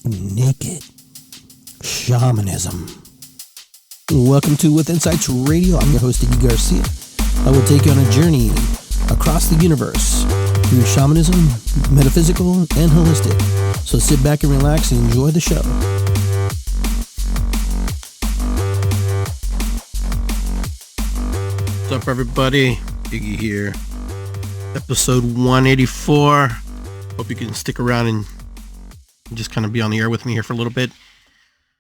Naked Shamanism. Welcome to With Insights Radio. I'm your host, Iggy Garcia. I will take you on a journey across the universe through shamanism, metaphysical, and holistic. So sit back and relax and enjoy the show. What's up, everybody? Iggy here. Episode 184. Hope you can stick around and just kind of be on the air with me here for a little bit.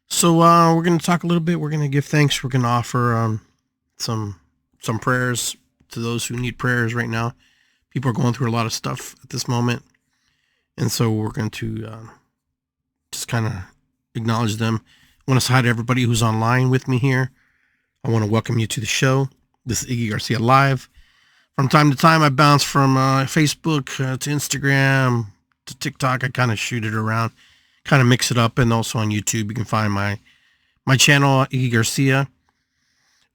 So we're going to talk a little bit. We're going to give thanks. We're going to offer some prayers to those who need prayers right now. People are going through a lot of stuff at this moment. And so we're going to just kind of acknowledge them. I want to say hi to everybody who's online with me here. I want to welcome you to the show. This is Iggy Garcia Live. From time to time, I bounce from Facebook to Instagram to TikTok. I kind of shoot it around, kind of mix it up, and also on YouTube. You can find my channel, Iggy Garcia,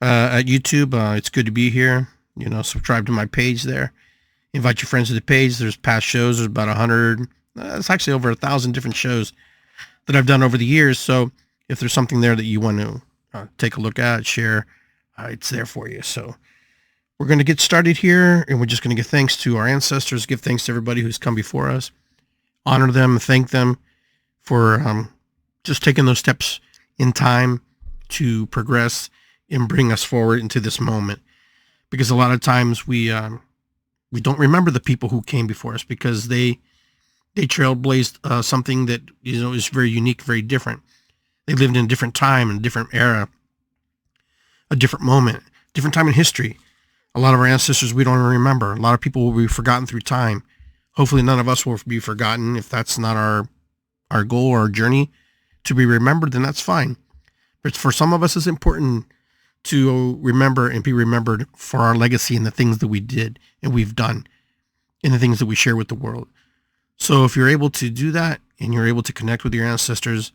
at YouTube. It's good to be here. You know, subscribe to my page there. Invite your friends to the page. There's past shows. There's about 100. It's actually over 1,000 different shows that I've done over the years. So if there's something there that you want to take a look at, share, it's there for you. So we're going to get started here, and we're just going to give thanks to our ancestors, give thanks to everybody who's come before us, honor them, thank them for just taking those steps in time to progress and bring us forward into this moment. Because a lot of times we don't remember the people who came before us because they trailblazed something that, you know, is very unique, very different. They lived in a different time, in a different era, a different moment, different time in history. A lot of our ancestors we don't even remember. A lot of people will be forgotten through time. Hopefully none of us will be forgotten. If that's not our goal or our journey to be remembered, then that's fine. But for some of us, it's important to remember and be remembered for our legacy and the things that we did and we've done and the things that we share with the world. So if you're able to do that and you're able to connect with your ancestors,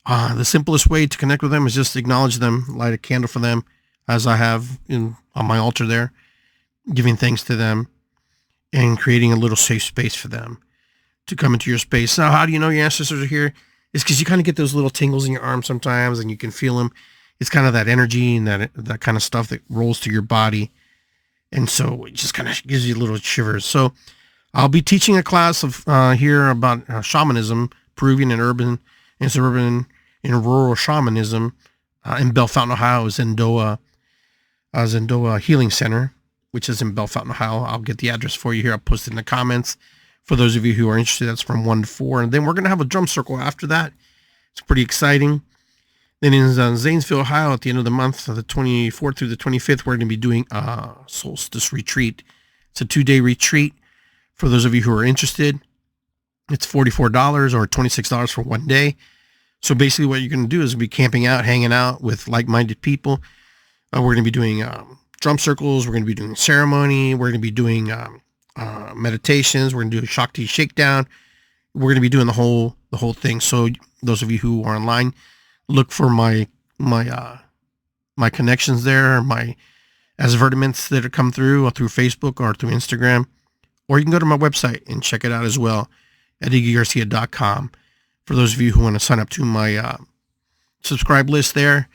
the simplest way to connect with them is just acknowledge them, light a candle for them, as I have on my altar there, giving thanks to them and creating a little safe space for them to come into your space. Now, how do you know your ancestors are here? It's because you kind of get those little tingles in your arm sometimes and you can feel them. It's kind of that energy and that kind of stuff that rolls through your body. And so it just kind of gives you little shivers. So I'll be teaching a class of here about shamanism, Peruvian and urban and suburban and rural shamanism in Bellefontaine, Ohio, Zendoa Healing Center, which is in Bellefontaine, Ohio. I'll get the address for you here. I'll post it in the comments for those of you who are interested. That's from 1 to 4. And then we're going to have a drum circle after that. It's pretty exciting. Then in Zanesville, Ohio, at the end of the month, the 24th through the 25th, we're going to be doing a solstice retreat. It's a 2-day retreat. For those of you who are interested, it's $44 or $26 for 1 day. So basically what you're going to do is be camping out, hanging out with like-minded people. We're going to be doing drum circles. We're going to be doing ceremony. We're going to be doing meditations. We're going to do a Shakti shakedown. We're going to be doing the whole thing. So those of you who are online, look for my connections there, my advertisements that have come through Facebook or through Instagram, or you can go to my website and check it out as well at iggygarcia.com. For those of you who want to sign up to my subscribe list there,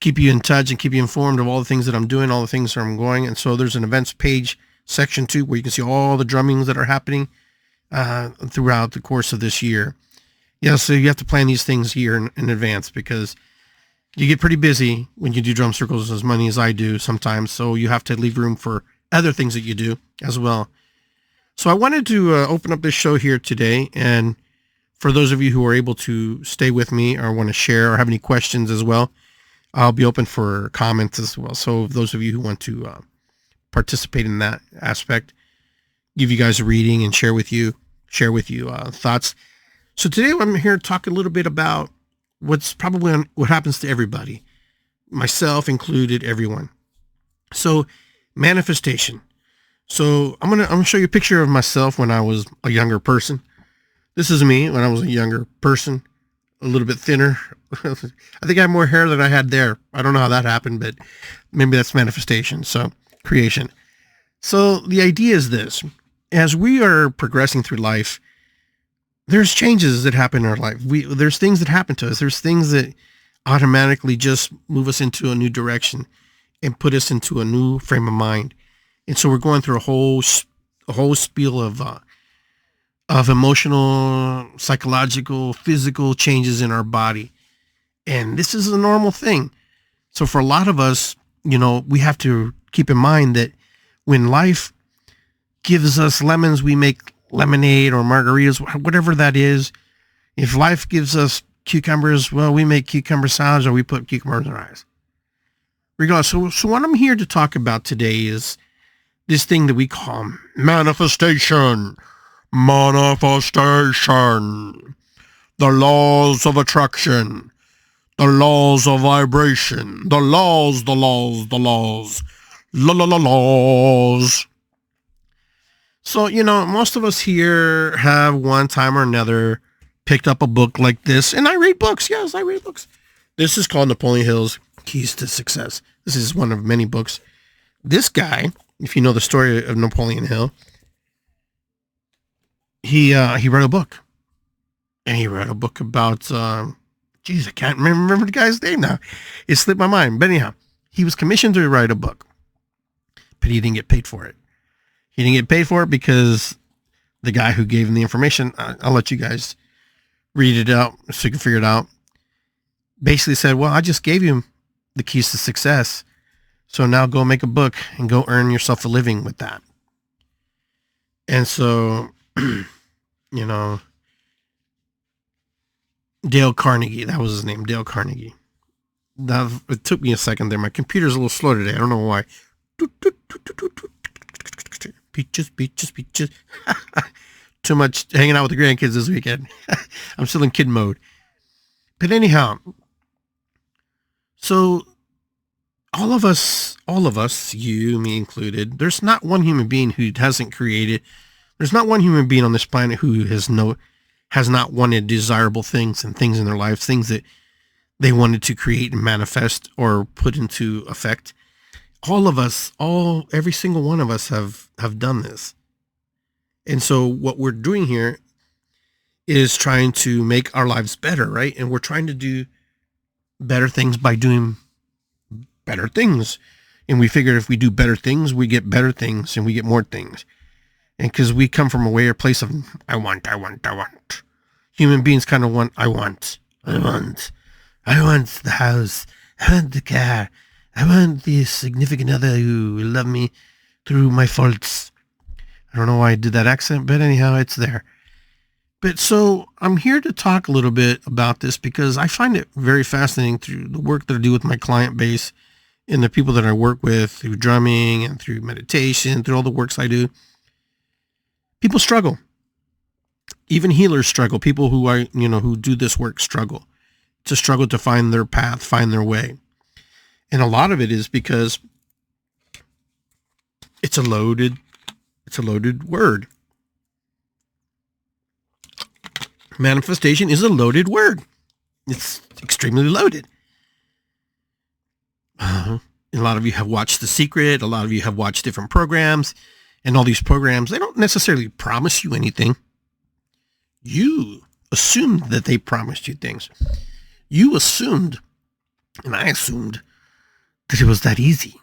keep you in touch and keep you informed of all the things that I'm doing, all the things that I'm going. And so there's an events page section too, where you can see all the drummings that are happening throughout the course of this year. Yeah, so you have to plan these things here in advance because you get pretty busy when you do drum circles as many as I do sometimes. So you have to leave room for other things that you do as well. So I wanted to open up this show here today. And for those of you who are able to stay with me or want to share or have any questions as well, I'll be open for comments as well. So those of you who want to participate in that aspect, give you guys a reading and share with you thoughts. So today I'm here to talk a little bit about what happens to everybody, myself included, everyone. So manifestation. So I'm gonna show you a picture of myself when I was a younger person. This is me when I was a younger person, a little bit thinner. I think I have more hair than I had there. I don't know how that happened, but maybe that's manifestation. So creation. So the idea is this: as we are progressing through life, there's changes that happen in our life. There's things that happen to us. There's things that automatically just move us into a new direction and put us into a new frame of mind. And so we're going through a whole spiel of emotional, psychological, physical changes in our body. And this is a normal thing. So for a lot of us, we have to keep in mind that when life gives us lemons, we make lemonade or margaritas, whatever that is. If life gives us cucumbers, well, we make cucumber salads or we put cucumbers in our eyes. Regardless, so what I'm here to talk about today is this thing that we call manifestation. Manifestation. The laws of attraction. The laws of vibration. The laws. Laws. So, most of us here have one time or another picked up a book like this. And I read books. Yes, I read books. This is called Napoleon Hill's Keys to Success. This is one of many books. This guy, if you know the story of Napoleon Hill, he wrote a book. And he wrote a book about, I can't remember the guy's name now. It slipped my mind. But anyhow, he was commissioned to write a book. But he didn't get paid for it. He didn't get paid for it because the guy who gave him the information, I'll let you guys read it out so you can figure it out, basically said, well, I just gave you the keys to success. So now go make a book and go earn yourself a living with that. And so, Dale Carnegie, that was his name, Dale Carnegie. Now, it took me a second there. My computer's a little slow today. I don't know why. Peaches. Too much hanging out with the grandkids this weekend. I'm still in kid mode. But anyhow, so all of us, you, me included, there's not one human being who hasn't created. There's not one human being on this planet who has not wanted desirable things and things in their lives, things that they wanted to create and manifest or put into effect. All of us, every single one of us have done this. And so what we're doing here is trying to make our lives better, right? And we're trying to do better things by doing better things. And we figure if we do better things, we get better things and we get more things. And because we come from a place of, I want. Human beings kind of want, I want the house. I want the car. I want the significant other who will love me through my faults. I don't know why I did that accent, but anyhow, it's there. But so I'm here to talk a little bit about this because I find it very fascinating through the work that I do with my client base and the people that I work with through drumming and through meditation, through all the works I do. People struggle. Even healers struggle. People who do this work struggle to find their path, find their way. And a lot of it is because it's a loaded word. Manifestation is a loaded word. It's extremely loaded. A lot of you have watched The Secret. A lot of you have watched different programs. And all these programs, they don't necessarily promise you anything. You assumed that they promised you things. You assumed, and I assumed, that it was that easy.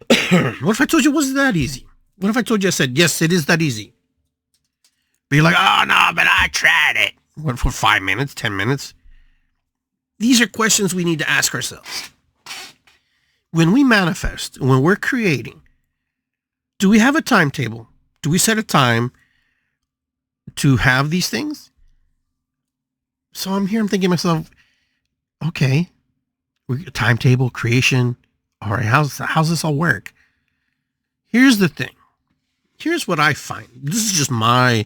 What if I told you it wasn't that easy? What if I told you I said, yes, it is that easy? But you're like, oh, no, but I tried it. What, for 5 minutes, 10 minutes? These are questions we need to ask ourselves. When we manifest, when we're creating, do we have a timetable? Do we set a time to have these things? So I'm thinking to myself, okay, timetable, creation. All right, how's this all work? Here's the thing. Here's what I find. This is just my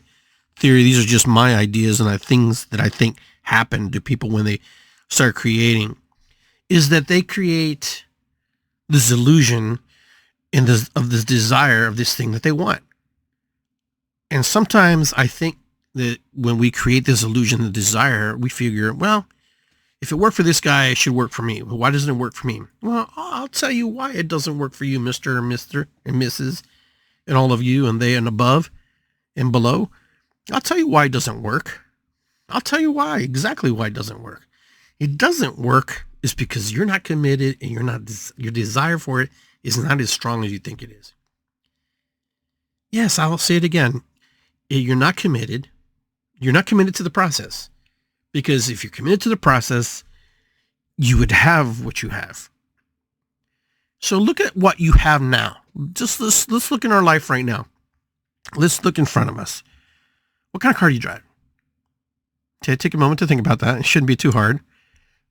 theory. These are just my ideas and things that I think happen to people when they start creating, is that they create this illusion of this desire of this thing that they want. And sometimes I think that when we create this illusion of desire, we figure, well, if it worked for this guy, it should work for me. Well, why doesn't it work for me? Well, I'll tell you why it doesn't work for you, Mr. and Mrs. and all of you and they and above and below. I'll tell you why it doesn't work. I'll tell you why, exactly why it doesn't work. It doesn't work is because you're not committed and your desire for it is not as strong as you think it is. Yes, I'll say it again. You're not committed. You're not committed to the process. Because if you're committed to the process, you would have what you have. So look at what you have now. Just let's look in our life right now. Let's look in front of us. What kind of car do you drive? Okay, take a moment to think about that. It shouldn't be too hard.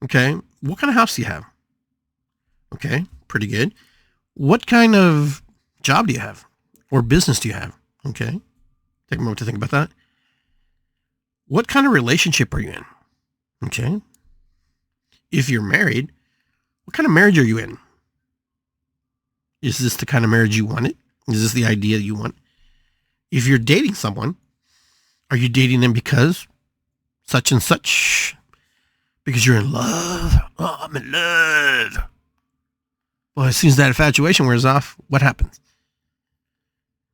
Okay, what kind of house do you have? Okay, pretty good. What kind of job do you have? Or business do you have? Okay, take a moment to think about that. What kind of relationship are you in? Okay. If you're married, what kind of marriage are you in? Is this the kind of marriage you wanted? Is this the idea you want? If you're dating someone, are you dating them because such and such? Because you're in love? Oh, I'm in love. Well, as soon as that infatuation wears off, what happens?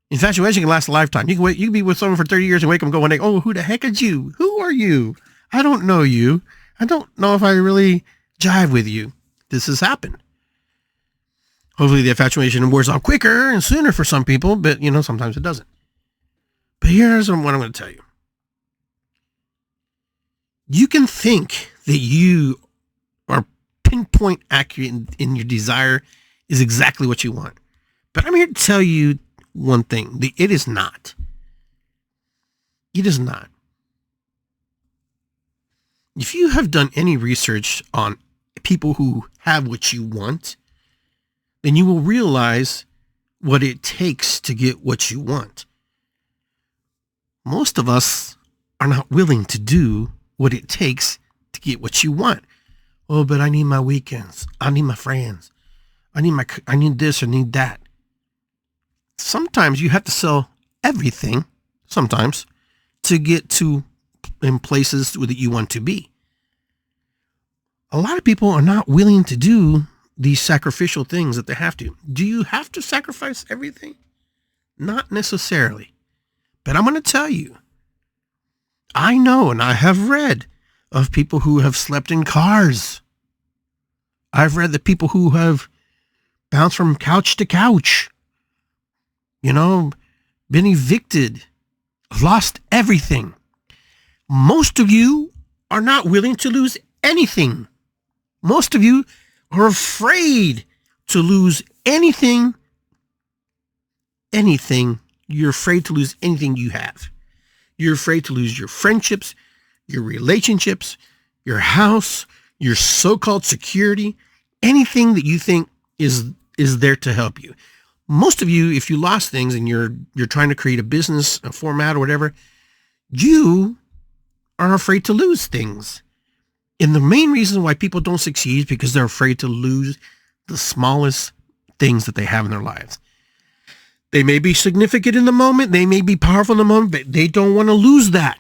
Infatuation can last a lifetime. You can be with someone for 30 years and wake up and go one day, oh, who the heck is you? Who are you? I don't know you. I don't know if I really jive with you. This has happened. Hopefully the infatuation wears off quicker and sooner for some people, but sometimes it doesn't. But here's what I'm going to tell you. You can think that you are pinpoint accurate in your desire is exactly what you want. But I'm here to tell you one thing. It is not. It is not. If you have done any research on people who have what you want, then you will realize what it takes to get what you want. Most of us are not willing to do what it takes to get what you want. Oh, but I need my weekends. I need my friends. I need this or need that. Sometimes you have to sell everything, sometimes, to get to in places that you want to be. A lot of people are not willing to do these sacrificial things that they have to. Do you have to sacrifice everything? Not necessarily. But I'm going to tell you, I know and I have read of people who have slept in cars. I've read the people who have bounced from couch to couch, been evicted, lost everything. Most of you are not willing to lose anything. Most of you are afraid to lose anything. You're afraid to lose anything you have. You're afraid to lose your friendships, your relationships, your house, your so-called security, anything that you think is there to help you. Most of you, if you lost things and you're trying to create a business, a format or whatever, you are afraid to lose things. And the main reason why people don't succeed is because they're afraid to lose the smallest things that they have in their lives. They may be significant in the moment. They may be powerful in the moment, but they don't want to lose that.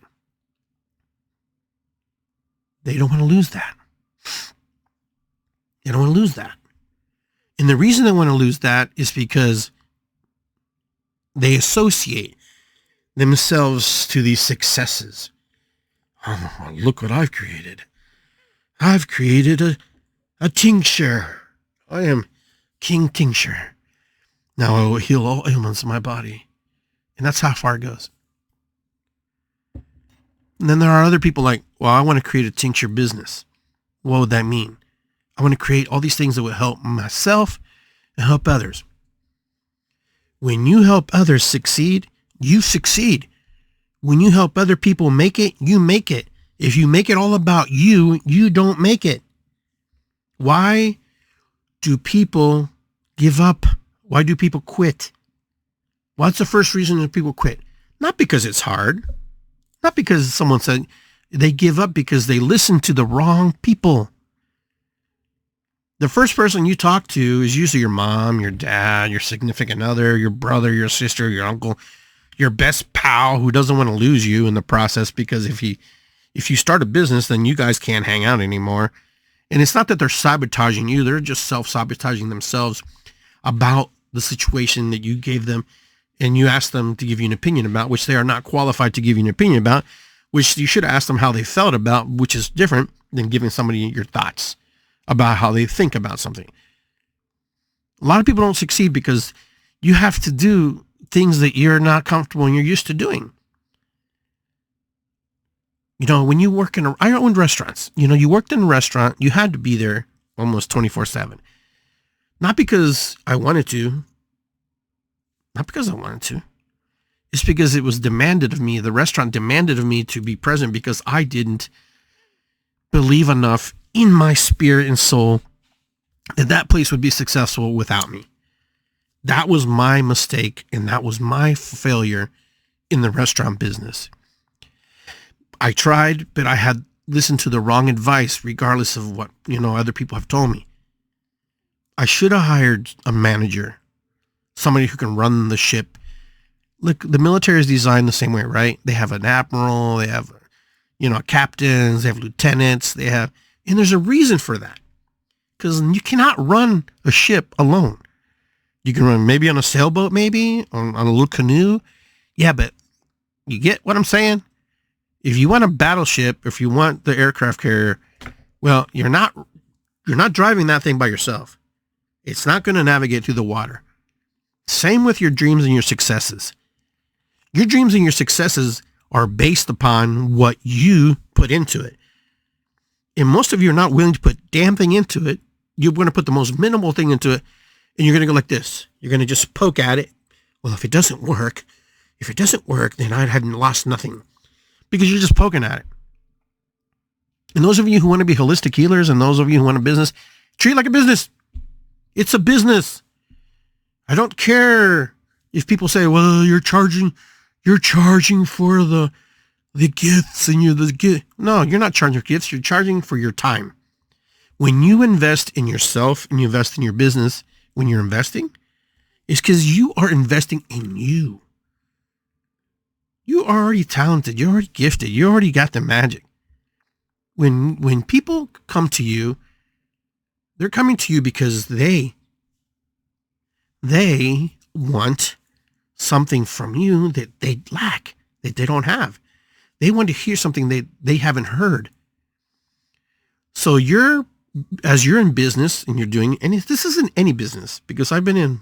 They don't want to lose that. They don't want to lose that. And the reason they want to lose that is because they associate themselves to these successes. Oh, look what I've created. I've created a tincture. I am King Tincture. Now I will heal all ailments of my body. And that's how far it goes. And then there are other people like, well, I want to create a tincture business. What would that mean? I want to create all these things that will help myself and help others. When you help others succeed, you succeed. When you help other people make it, you make it. If you make it all about you, you don't make it. Why do people give up? Why do people quit? What's the first reason that people quit? Not because it's hard. Not because someone said they give up because they listen to the wrong people. The first person you talk to is usually your mom, your dad, your significant other, your brother, your sister, your uncle, your best pal who doesn't want to lose you in the process, because if you start a business, then you guys can't hang out anymore. And it's not that they're sabotaging you. They're just self-sabotaging themselves about the situation that you gave them and you ask them to give you an opinion about, which they are not qualified to give you an opinion about, which you should ask them how they felt about, which is different than giving somebody your thoughts about how they think about something. A lot of people don't succeed because you have to do things that you're not comfortable and you're used to doing. You know, when you work I owned restaurants, you know, you worked in a restaurant, you had to be there almost 24/7. Not because I wanted to, it's because it was demanded of me. The restaurant demanded of me to be present because I didn't believe enough in my spirit and soul that place would be successful without me. That was my mistake, and that was my failure in the restaurant business. I tried, but I had listened to the wrong advice, regardless of what, you know, other people have told me. I should have hired a manager, somebody who can run the ship. Look, the military is designed the same way, right? They have an admiral, they have, you know, captains, they have lieutenants, and there's a reason for that. Because you cannot run a ship alone. You can run maybe on a sailboat, maybe on a little canoe. Yeah, but you get what I'm saying? If you want a battleship, if you want the aircraft carrier, well, you're not driving that thing by yourself. It's not going to navigate through the water. Same with your dreams and your successes. Your dreams and your successes are based upon what you put into it. And most of you are not willing to put damn thing into it. You're going to put the most minimal thing into it, and you're going to go like this. You're going to just poke at it. Well, if it doesn't work, then I hadn't lost nothing. Because you're just poking at it. And those of you who want to be holistic healers and those of you who want a business, treat it like a business. It's a business. I don't care if people say, well, you're charging for the gifts and No, you're not charging for gifts. You're charging for your time. When you invest in yourself and you invest in your business, when you're investing, it's because you are investing in you. You are already talented. You're already gifted. You already got the magic. When people come to you, they're coming to you because they want something from you that they lack, that they don't have. They want to hear something they haven't heard. So as you're in business and you're doing, and this isn't any business, because I've been in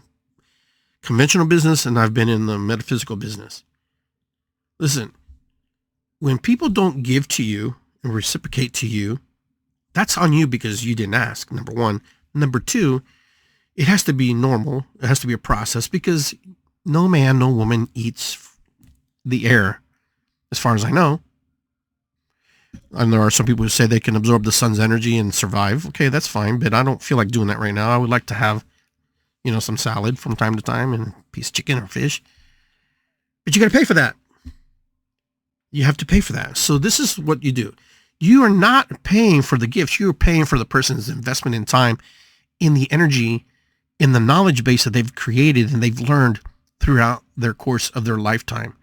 conventional business and I've been in the metaphysical business. Listen, when people don't give to you and reciprocate to you, that's on you because you didn't ask, number one. Number two, it has to be normal. It has to be a process because no man, no woman eats the air, as far as I know. And there are some people who say they can absorb the sun's energy and survive. Okay, that's fine, but I don't feel like doing that right now. I would like to have, you know, some salad from time to time and a piece of chicken or fish. But you got to pay for that. You have to pay for that. So this is what you do. You are not paying for the gifts. You are paying for the person's investment in time, in the energy, in the knowledge base that they've created and they've learned throughout their course of their lifetime,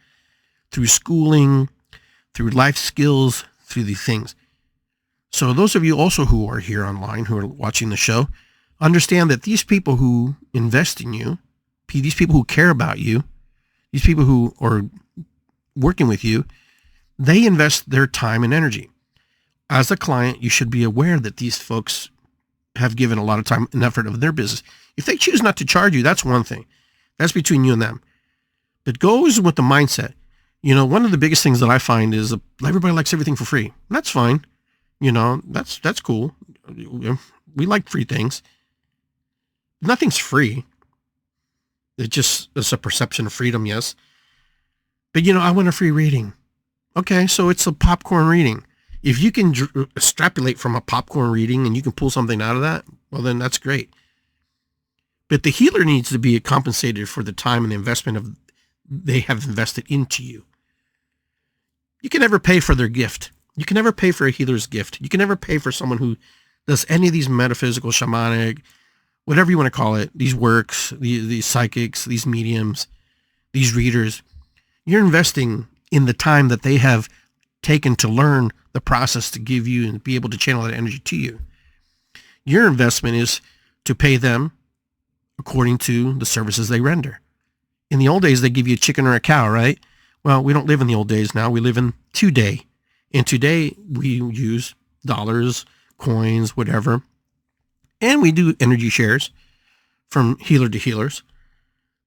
through schooling, through life skills, through these things. So those of you also who are here online, who are watching the show, understand that these people who invest in you, these people who care about you, these people who are working with you, they invest their time and energy. As a client, you should be aware that these folks have given a lot of time and effort of their business. If they choose not to charge you, that's one thing. That's between you and them. But goes with the mindset. You know, one of the biggest things that I find is everybody likes everything for free. That's fine. You know, that's cool. We like free things. Nothing's free. It's a perception of freedom, yes. But, you know, I want a free reading. Okay, so it's a popcorn reading. If you can extrapolate from a popcorn reading and you can pull something out of that, well, then that's great. But the healer needs to be compensated for the time and the investment they have invested into you. You can never pay for their gift. You can never pay for a healer's gift. You can never pay for someone who does any of these metaphysical, shamanic, whatever you want to call it, these works, these psychics, these mediums, these readers. You're investing in the time that they have taken to learn the process to give you and be able to channel that energy to you. Your investment is to pay them according to the services they render. In the old days, they give you a chicken or a cow, right? Well, we don't live in the old days now. We live in today. And today we use dollars, coins, whatever. And we do energy shares from healer to healers.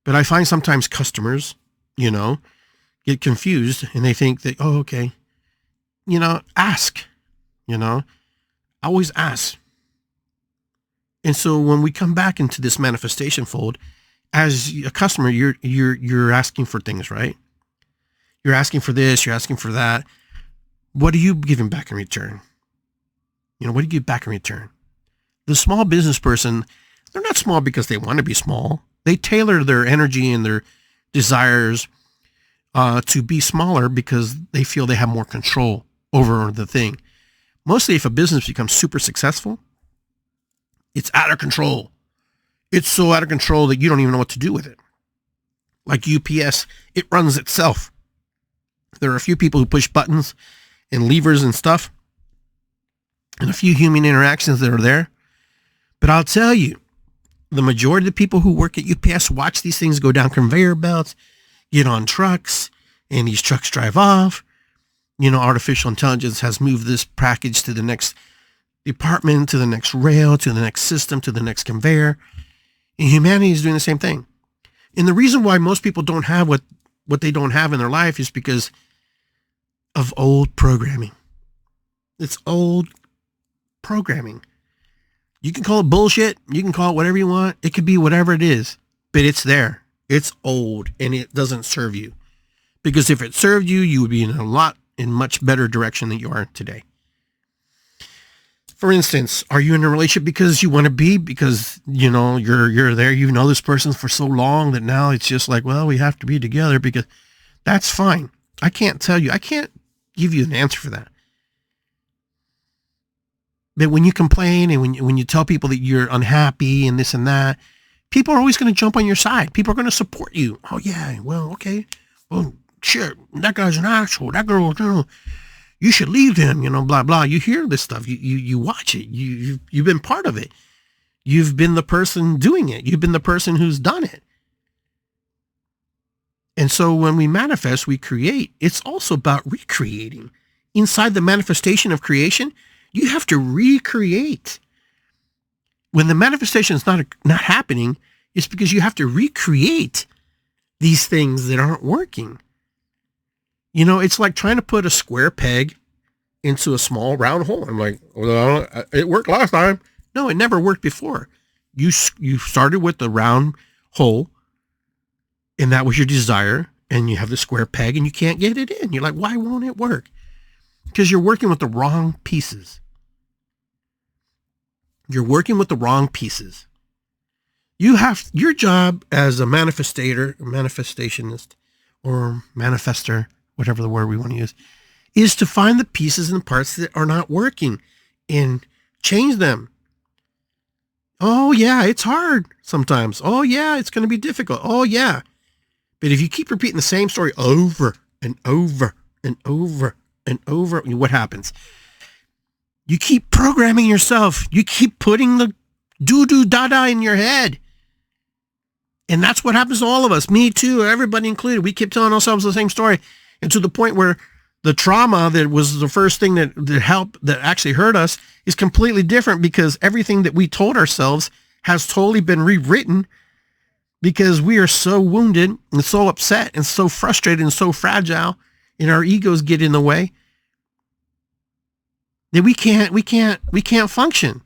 But I find sometimes customers, get confused and they think that, oh, okay, ask, always ask. And so when we come back into this manifestation fold, as a customer, you're asking for things, right? You're asking for this, you're asking for that. What are you giving back in return? What do you give back in return? The small business person, they're not small because they want to be small. They tailor their energy and their desires to be smaller because they feel they have more control over the thing. Mostly if a business becomes super successful, it's out of control. It's so out of control that you don't even know what to do with it. Like UPS, it runs itself. There are a few people who push buttons and levers and stuff, and a few human interactions that are there. But I'll tell you, the majority of the people who work at UPS watch these things go down conveyor belts, get on trucks, and these trucks drive off. Artificial intelligence has moved this package to the next department, to the next rail, to the next system, to the next conveyor. And humanity is doing the same thing. And the reason why most people don't have what they don't have in their life is because of old programming. It's old programming. You can call it bullshit. You can call it whatever you want. It could be whatever it is, but it's there. It's old and it doesn't serve you. Because if it served you, you would be in much better direction than you are today. For instance, are you in a relationship because you want to be, because, you're there, this person for so long that now it's just like, well, we have to be together, because that's fine. I can't give you an answer for that. But when you complain and when you tell people that you're unhappy and this and that, people are always going to jump on your side. People are going to support you. Oh yeah, well, okay. Well, shit, that guy's an asshole. That girl, you should leave him, blah, blah. You hear this stuff. You watch it. You've been part of it. You've been the person doing it. You've been the person who's done it. And so when we manifest, we create. It's also about recreating. Inside the manifestation of creation, you have to recreate. When the manifestation is not happening, it's because you have to recreate these things that aren't working. It's like trying to put a square peg into a small round hole. I'm like, well, it worked last time. No, it never worked before. You started with the round hole, and that was your desire, and you have the square peg, and you can't get it in. You're like, why won't it work? Because you're working with the wrong pieces. You're working with the wrong pieces. You have your job as a manifestationist, or manifester, whatever the word we want to use, is to find the pieces and parts that are not working and change them. Oh yeah, it's hard sometimes. Oh yeah, it's going to be difficult. Oh yeah. But if you keep repeating the same story over and over and over and over, what happens? You keep programming yourself. You keep putting the doo-doo-da-da in your head. And that's what happens to all of us. Me too, everybody included. We keep telling ourselves the same story. And to the point where the trauma that was the first thing that actually hurt us is completely different, because everything that we told ourselves has totally been rewritten, because we are so wounded and so upset and so frustrated and so fragile, and our egos get in the way, that we can't function.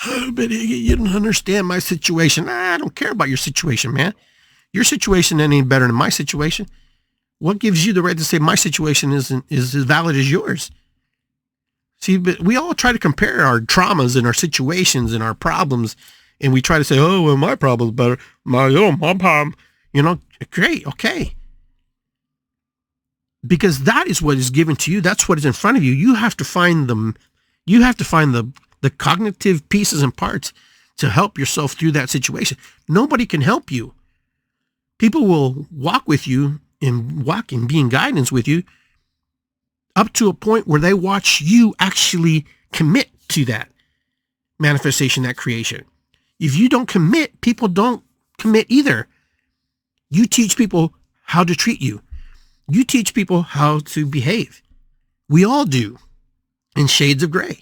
Oh, but you don't understand my situation. I don't care about your situation, man. Your situation ain't any better than my situation. What gives you the right to say my situation is as valid as yours? See, but we all try to compare our traumas and our situations and our problems, and we try to say, oh, well, my problem's better. My problem, great, okay. Because that is what is given to you. That's what is in front of you. You have to find them. You have to find the cognitive pieces and parts to help yourself through that situation. Nobody can help you. People will walk with you and be in guidance with you up to a point where they watch you actually commit to that manifestation, that creation. If you don't commit, people don't commit either. You teach people how to treat you. You teach people how to behave. We all do, in shades of gray.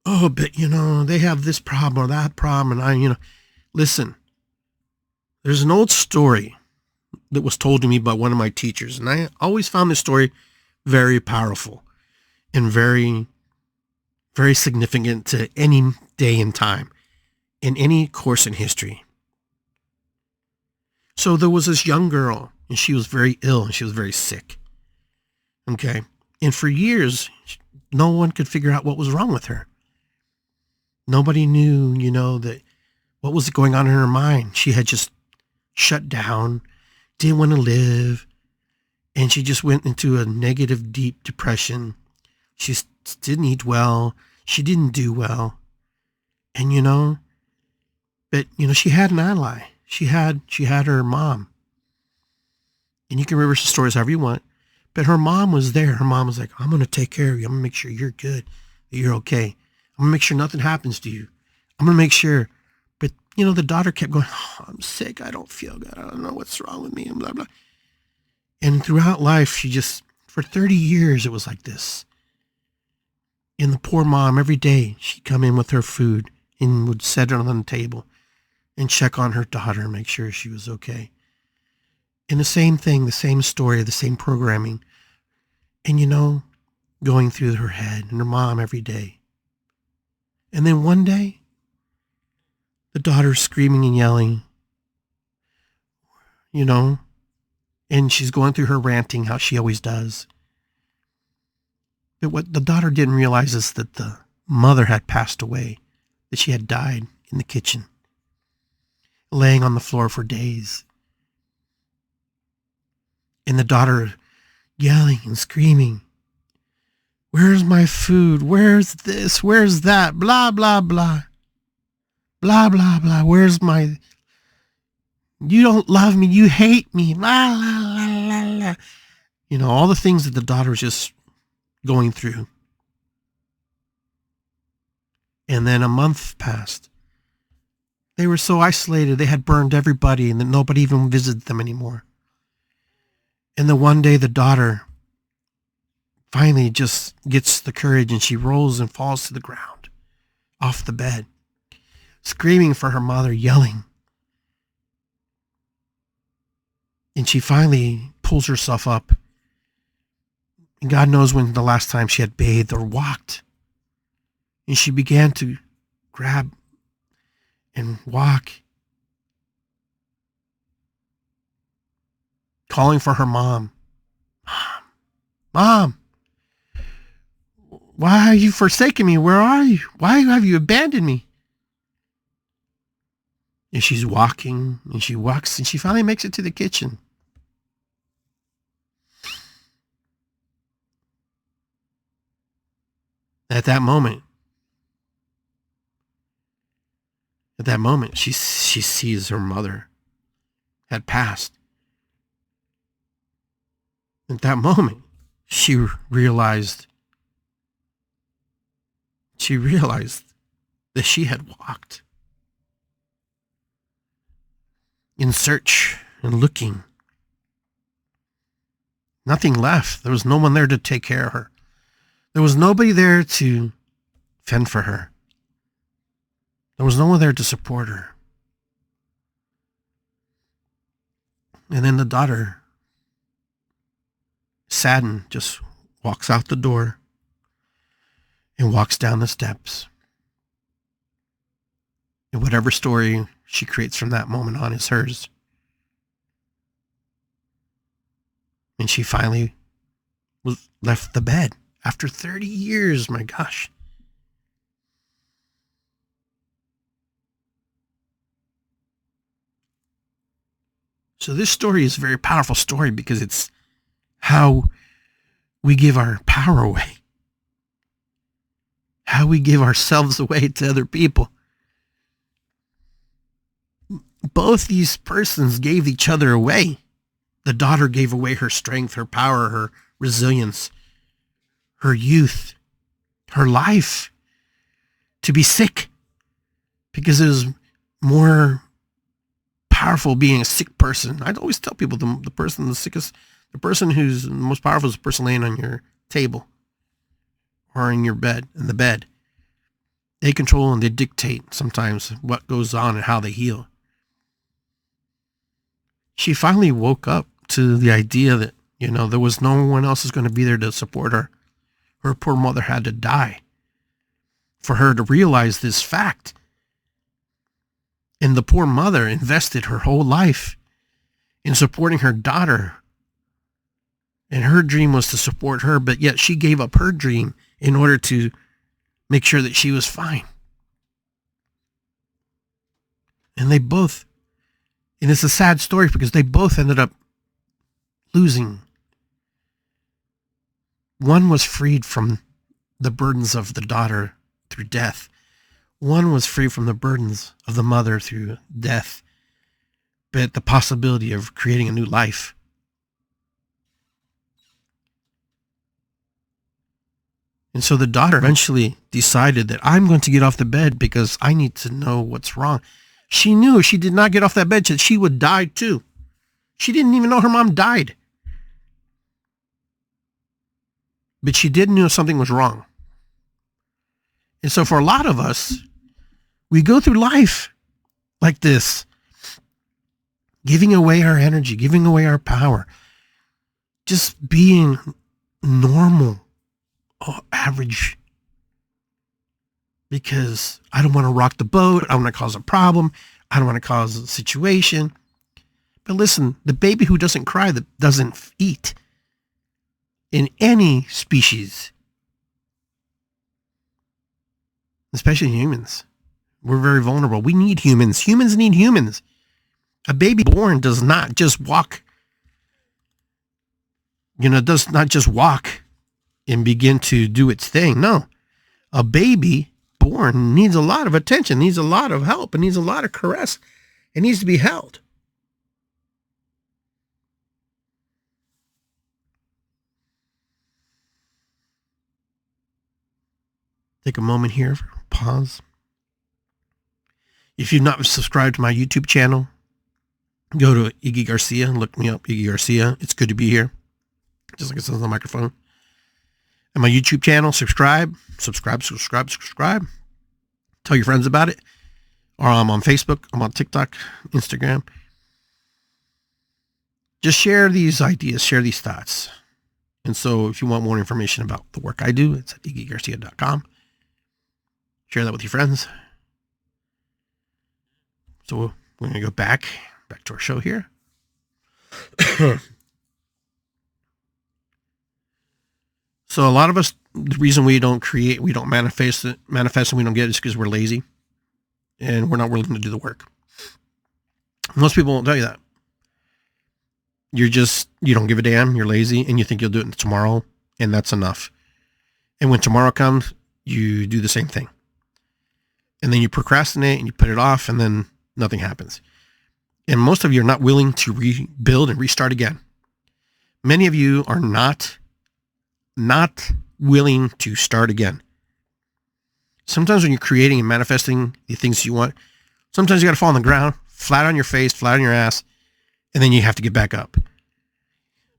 Oh, but they have this problem or that problem, and listen, there's an old story that was told to me by one of my teachers, and I always found this story very powerful and very, very significant to any day and time in any course in history. So there was this young girl, and she was very ill, and she was very sick. Okay. And for years, no one could figure out what was wrong with her. Nobody knew, that what was going on in her mind. She had just shut down, didn't want to live, and she just went into a negative, deep depression. She didn't eat well. She didn't do well. And, but, she had an ally. She had her mom. And you can reverse the stories however you want. But her mom was there. Her mom was like, I'm going to take care of you. I'm going to make sure you're good, that you're okay. I'm going to make sure nothing happens to you. I'm going to make sure. But, the daughter kept going, I'm sick. I don't feel good. I don't know what's wrong with me, and blah, blah. And throughout life, for 30 years, it was like this. And the poor mom, every day, she'd come in with her food and would set it on the table and check on her daughter and make sure she was okay. And the same thing, the same story, the same programming. And, going through her head and her mom every day. And then one day, the daughter's screaming and yelling, and she's going through her ranting, how she always does. But what the daughter didn't realize is that the mother had passed away, that she had died in the kitchen, laying on the floor for days. And the daughter yelling and screaming, where's my food? Where's this? Where's that? Blah, blah, blah. Blah, blah, blah. Where's my... You don't love me. You hate me. Blah, blah, blah, blah. All the things that the daughter was just going through. And then a month passed. They were so isolated. They had burned everybody, and then nobody even visited them anymore. And then one day the daughter finally just gets the courage, and she rolls and falls to the ground off the bed, screaming for her mother, yelling. And she finally pulls herself up. And God knows when the last time she had bathed or walked. And she began to grab and walk, calling for her mom. Mom, why have you forsaken me? Where are you? Why have you abandoned me? And she's walking, and she walks, and she finally makes it to the kitchen. At that moment, she sees her mother had passed. At that moment, she realized that she had walked in search and looking. Nothing left. There was no one there to take care of her. There was nobody there to fend for her. There was no one there to support her. And then the daughter, saddened, just walks out the door and walks down the steps. And whatever story she creates from that moment on is hers. And she finally left the bed after 30 years, my gosh. So this story is a very powerful story because it's how we give our power away. How we give ourselves away to other people. Both these persons gave each other away. The daughter gave away her strength, her power, her resilience, her youth, her life to be sick because it was more powerful being a sick person. I always tell people the person who's the most powerful is the person laying on your table or in the bed. They control and they dictate sometimes what goes on and how they heal. She finally woke up to the idea that, there was no one else is going to be there to support her. Her poor mother had to die for her to realize this fact. And the poor mother invested her whole life in supporting her daughter. And her dream was to support her, but yet she gave up her dream in order to make sure that she was fine. And it's a sad story because they both ended up losing. One was freed from the burdens of the daughter through death. One was free from the burdens of the mother through death, but the possibility of creating a new life. And so the daughter eventually decided that I'm going to get off the bed because I need to know what's wrong. She knew if she did not get off that bed, she would die too. She didn't even know her mom died. But she did know something was wrong. And so for a lot of us, we go through life like this, giving away our energy, giving away our power, just being normal or average. Because I don't want to rock the boat. I don't want to cause a problem. I don't want to cause a situation. But listen, the baby who doesn't cry, that doesn't eat in any species, especially humans. We're very vulnerable. We need humans. Humans need humans. A baby born does not just walk, does not just walk and begin to do its thing. No, a baby born needs a lot of attention, needs a lot of help, and needs a lot of caress. It needs to be held. Take a moment here, pause. If you've not subscribed to my YouTube channel, go to Iggy Garcia and look me up, Iggy Garcia. It's good to be here, just like it says on the microphone. And my YouTube channel, subscribe. Tell your friends about it. Or I'm on Facebook, I'm on TikTok, Instagram. Just share these ideas, share these thoughts. And so if you want more information about the work I do, it's at iggygarcia.com. Share that with your friends. So we're going to go back to our show here. So a lot of us, the reason we don't create, we don't manifest and we don't get it is because we're lazy and we're not willing to do the work. Most people won't tell you that. You don't give a damn, you're lazy, and you think you'll do it tomorrow, and that's enough. And when tomorrow comes, you do the same thing. And then you procrastinate and you put it off, and then nothing happens. And most of you are not willing to rebuild and restart again. Many of you are not willing to start again. Sometimes when you're creating and manifesting the things you want, sometimes you got to fall on the ground, flat on your face, flat on your ass, and then you have to get back up.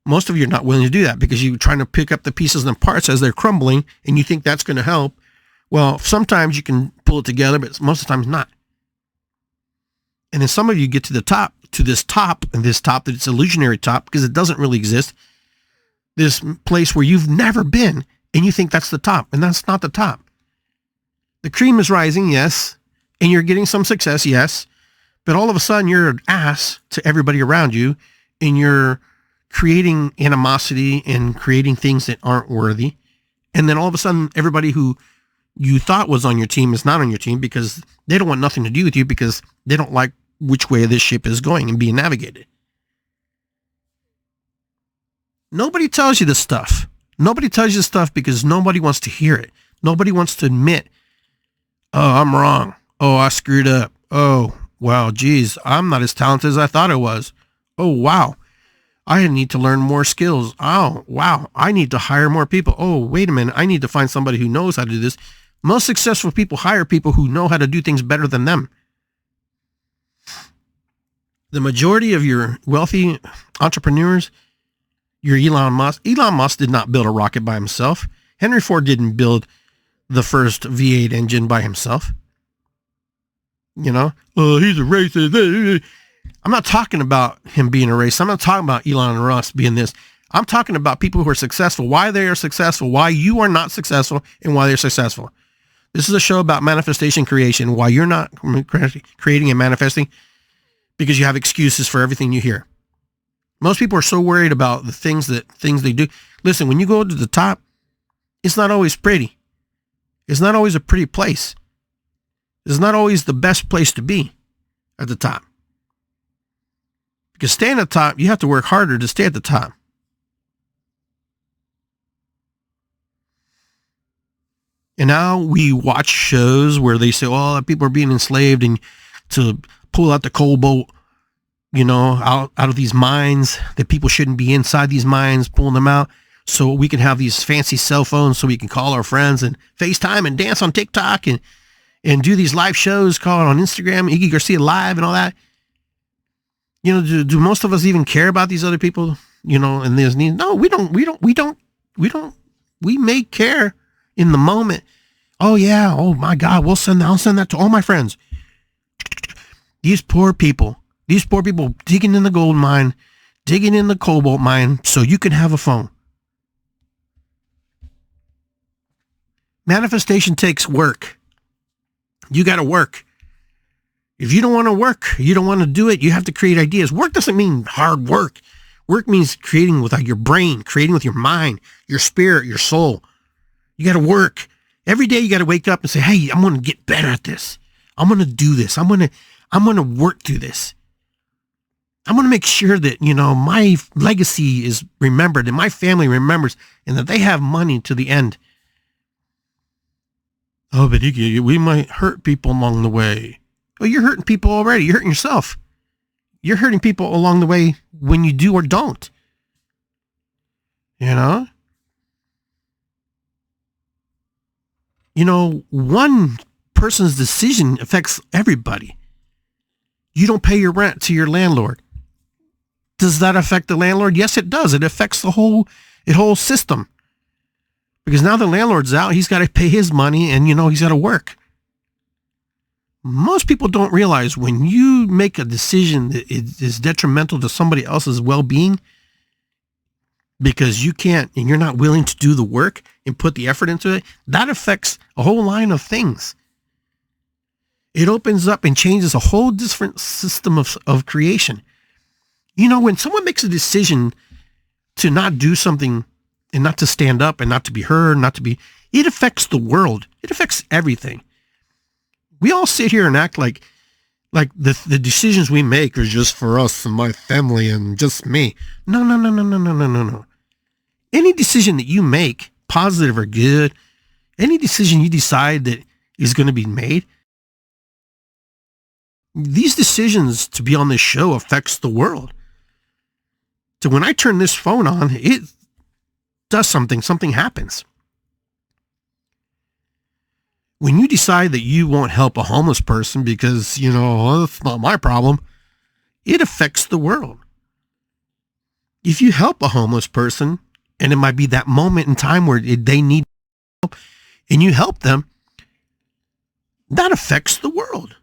Most of you are not willing to do that because you're trying to pick up the pieces and the parts as they're crumbling, and you think that's going to help. Well, sometimes you can pull it together, but most of the times not. And then some of you get to this top, that it's illusionary top because it doesn't really exist. This place where you've never been, and you think that's the top, and that's not the top. The cream is rising, yes, and you're getting some success, yes, but all of a sudden you're an ass to everybody around you, and you're creating animosity and creating things that aren't worthy. And then all of a sudden, everybody who you thought was on your team is not on your team because they don't want nothing to do with you because they don't like which way this ship is going and being navigated. Nobody tells you this stuff. Nobody tells you this stuff because nobody wants to hear it. Nobody wants to admit, oh, I'm wrong. Oh, I screwed up. Oh, wow, geez, I'm not as talented as I thought I was. Oh, wow, I need to learn more skills. Oh, wow, I need to hire more people. Oh, wait a minute, I need to find somebody who knows how to do this. Most successful people hire people who know how to do things better than them. The majority of your wealthy entrepreneurs, your Elon Musk. Elon Musk did not build a rocket by himself. Henry Ford didn't build the first V8 engine by himself. You know, he's a racist. I'm not talking about him being a racist. I'm not talking about Elon Musk being this. I'm talking about people who are successful, why they are successful, why you are not successful, and why they're successful. This is a show about manifestation creation, why you're not creating and manifesting, because you have excuses for everything you hear. Most people are so worried about the things they do. Listen, when you go to the top, it's not always pretty. It's not always a pretty place. It's not always the best place to be at the top. Because staying at the top, you have to work harder to stay at the top. And now we watch shows where they say, oh, people are being enslaved and to pull out the cobalt, out of these mines, that people shouldn't be inside these mines, pulling them out so we can have these fancy cell phones so we can call our friends and FaceTime and dance on TikTok and do these live shows, call it on Instagram, Iggy Garcia Live and all that. Do most of us even care about these other people, and there's needs? No, we don't. We may care in the moment. Oh yeah. Oh my God. I'll send that to all my friends. These poor people digging in the gold mine, digging in the cobalt mine so you can have a phone. Manifestation takes work. You got to work. If you don't want to work, you don't want to do it, you have to create ideas. Work doesn't mean hard work. Work means creating with your brain, creating with your mind, your spirit, your soul. You got to work. Every day you got to wake up and say, hey, I'm going to get better at this. I'm going to do this. I'm going to work through this. I'm going to make sure that, my legacy is remembered and my family remembers and that they have money to the end. Oh, but Iggy, we might hurt people along the way. Well, you're hurting people already. You're hurting yourself. You're hurting people along the way when you do or don't. One person's decision affects everybody. You don't pay your rent to your landlord. Does that affect the landlord? Yes, it does. It affects the whole system. Because now the landlord's out, he's got to pay his money and, he's got to work. Most people don't realize when you make a decision that is detrimental to somebody else's well-being because you can't and you're not willing to do the work and put the effort into it, that affects a whole line of things. It opens up and changes a whole different system of creation. When someone makes a decision to not do something and not to stand up and not to be heard, it affects the world. It affects everything. We all sit here and act like the decisions we make are just for us and my family and just me. No. Any decision that you make, positive or good, any decision you decide that is going to be made, these decisions to be on this show affects the world. So when I turn this phone on, it does something happens. When you decide that you won't help a homeless person because, it's not my problem, it affects the world. If you help a homeless person, and it might be that moment in time where they need help, and you help them, that affects the world.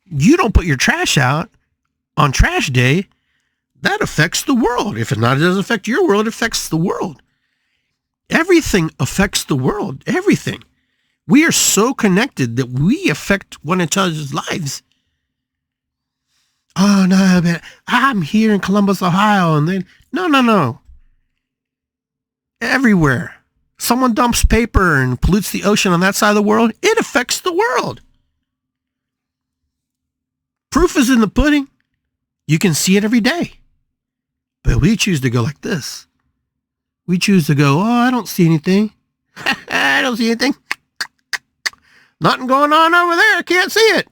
You don't put your trash out on trash day, that affects the world. If it doesn't affect your world, it affects the world. Everything affects the world. Everything. We are so connected that we affect one another's lives. Oh, no, but I'm here in Columbus, Ohio, and then, no. Everywhere. Someone dumps paper and pollutes the ocean on that side of the world, it affects the world. Proof is in the pudding. You can see it every day. But we choose to go like this. We choose to go, oh, I don't see anything. I don't see anything. Nothing going on over there. I can't see it.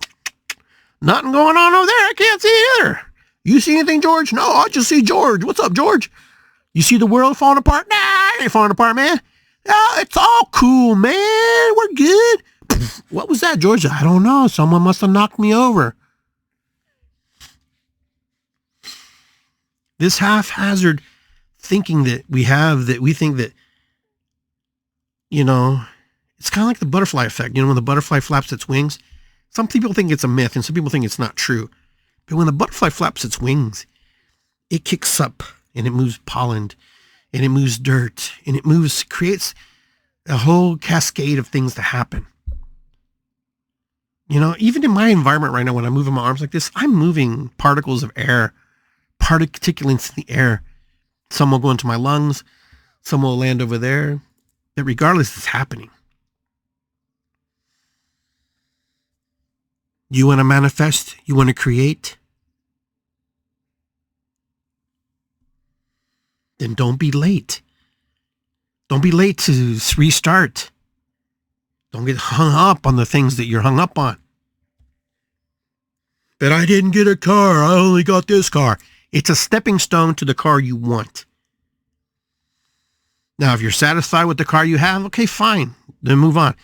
Nothing going on over there. I can't see it either. You see anything, George? No, I just see George. What's up, George? You see the world falling apart? Nah, it ain't falling apart, man. Yeah, it's all cool, man. We're good. What was that, Georgia? I don't know. Someone must have knocked me over. This haphazard thinking that we have, that we think that, it's kind of like the butterfly effect. When the butterfly flaps its wings, some people think it's a myth and some people think it's not true. But when the butterfly flaps its wings, it kicks up and it moves pollen and it moves dirt and it creates a whole cascade of things to happen. Even in my environment right now, when I'm moving my arms like this, I'm moving particles of air, particulates in the air. Some will go into my lungs, some will land over there. But regardless, it's happening. You want to manifest? You want to create? Then don't be late. Don't be late to restart. Don't get hung up on the things that you're hung up on. But I didn't get a car. I only got this car. It's a stepping stone to the car you want. Now, if you're satisfied with the car you have, okay, fine. Then move on.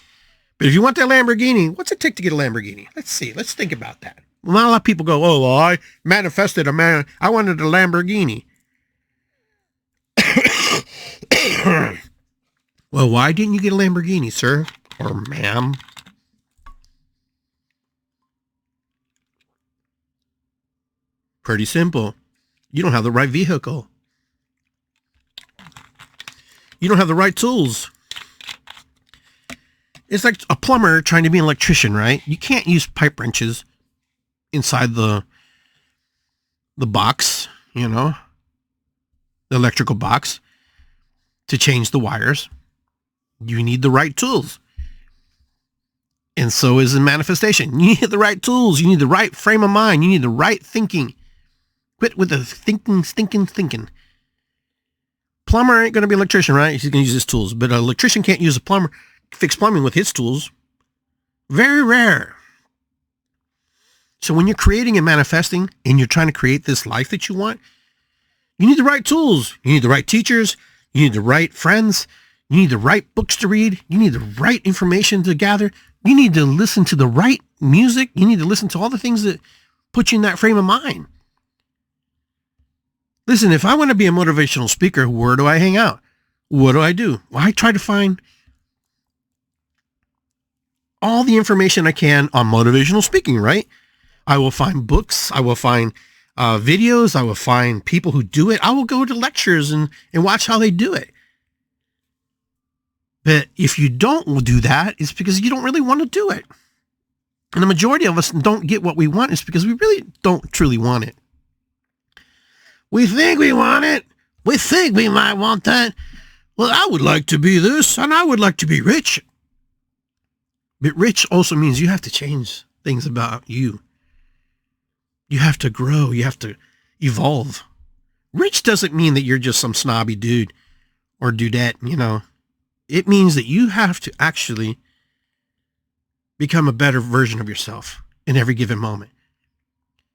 But if you want that Lamborghini, what's it take to get a Lamborghini? Let's see. Let's think about that. Well, not a lot of people go, oh, well, I manifested I wanted a Lamborghini. Well, why didn't you get a Lamborghini, sir? Or ma'am? Pretty simple. You don't have the right vehicle. You don't have the right tools. It's like a plumber trying to be an electrician, right? You can't use pipe wrenches inside the box, the electrical box, to change the wires. You need the right tools. And so is in manifestation. You need the right tools. You need the right frame of mind. You need the right thinking. Quit with the thinking. Plumber ain't going to be an electrician, right? He's going to use his tools. But an electrician can't use a plumber, fix plumbing with his tools. Very rare. So when you're creating and manifesting and you're trying to create this life that you want, you need the right tools. You need the right teachers. You need the right friends. You need the right books to read. You need the right information to gather. You need to listen to the right music. You need to listen to all the things that put you in that frame of mind. Listen, if I want to be a motivational speaker, where do I hang out? What do I do? Well, I try to find all the information I can on motivational speaking, right? I will find books. I will find videos. I will find people who do it. I will go to lectures and watch how they do it. But if you don't do that, it's because you don't really want to do it. And the majority of us don't get what we want is because we really don't truly want it. We think we want it. We think we might want that. Well, I would like to be this, and I would like to be rich. But rich also means you have to change things about you. You have to grow. You have to evolve. Rich doesn't mean that you're just some snobby dude or dudette, It means that you have to actually become a better version of yourself in every given moment.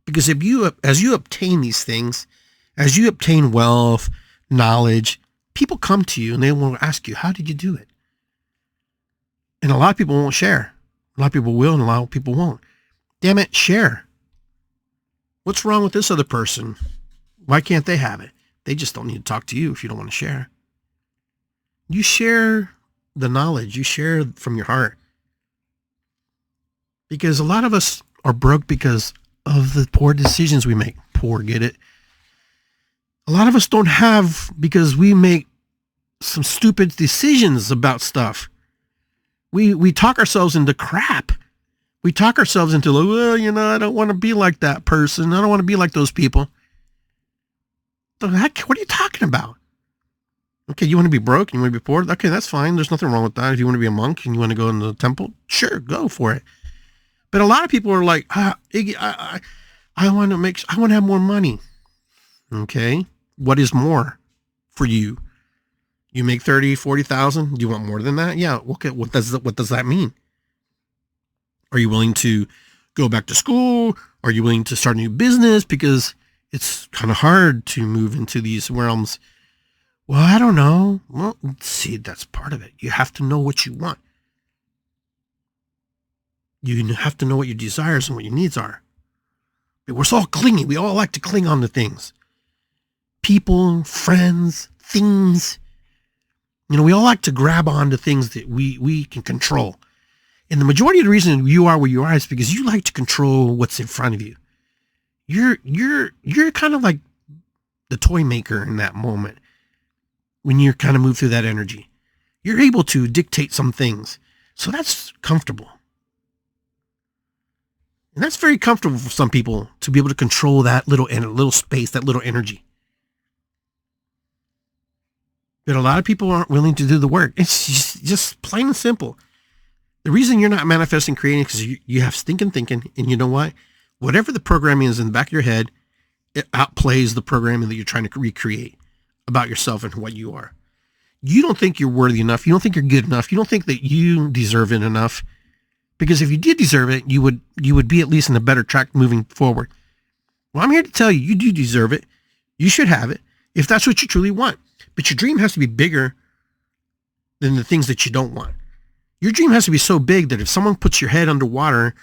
Because as you obtain these things, as you obtain wealth, knowledge, people come to you and they will ask you, how did you do it? And a lot of people won't share. A lot of people will and a lot of people won't. Damn it, share. What's wrong with this other person? Why can't they have it? They just don't need to talk to you if you don't want to share. You share the knowledge. You share from your heart. Because a lot of us are broke because of the poor decisions we make. Poor, get it? A lot of us don't have because we make some stupid decisions about stuff. We talk ourselves into crap. We talk ourselves into, well, I don't want to be like that person. I don't want to be like those people. The heck? What are you talking about? Okay, you want to be broke and you want to be poor? Okay, that's fine. There's nothing wrong with that. If you want to be a monk and you want to go in the temple, sure, go for it. But a lot of people are like, Iggy, I want to have more money. Okay, what is more for you? You make 30, 40,000. Do you want more than that? Yeah. Okay. What does that mean? Are you willing to go back to school? Are you willing to start a new business? Because it's kind of hard to move into these realms. Well, I don't know. Well, see, that's part of it. You have to know what you want. You have to know what your desires and what your needs are. But we're so all clingy. We all like to cling on to things. People, friends, things. We all like to grab on to things that we can control. And the majority of the reason you are where you are is because you like to control what's in front of you. You're kind of like the toy maker in that moment. When you kind of move through that energy, you're able to dictate some things. So that's comfortable. And that's very comfortable for some people to be able to control that little space, that little energy. But a lot of people aren't willing to do the work. It's just plain and simple. The reason you're not manifesting, creating, is because you have stinking thinking. And you know what? Whatever the programming is in the back of your head, it outplays the programming that you're trying to recreate about yourself and what you are. You don't think you're worthy enough. You don't think you're good enough. You don't think that you deserve it enough. Because if you did deserve it, you would be at least in a better track moving forward. Well, I'm here to tell you, you do deserve it. You should have it if that's what you truly want. But your dream has to be bigger than the things that you don't want. Your dream has to be so big that if someone puts your head underwater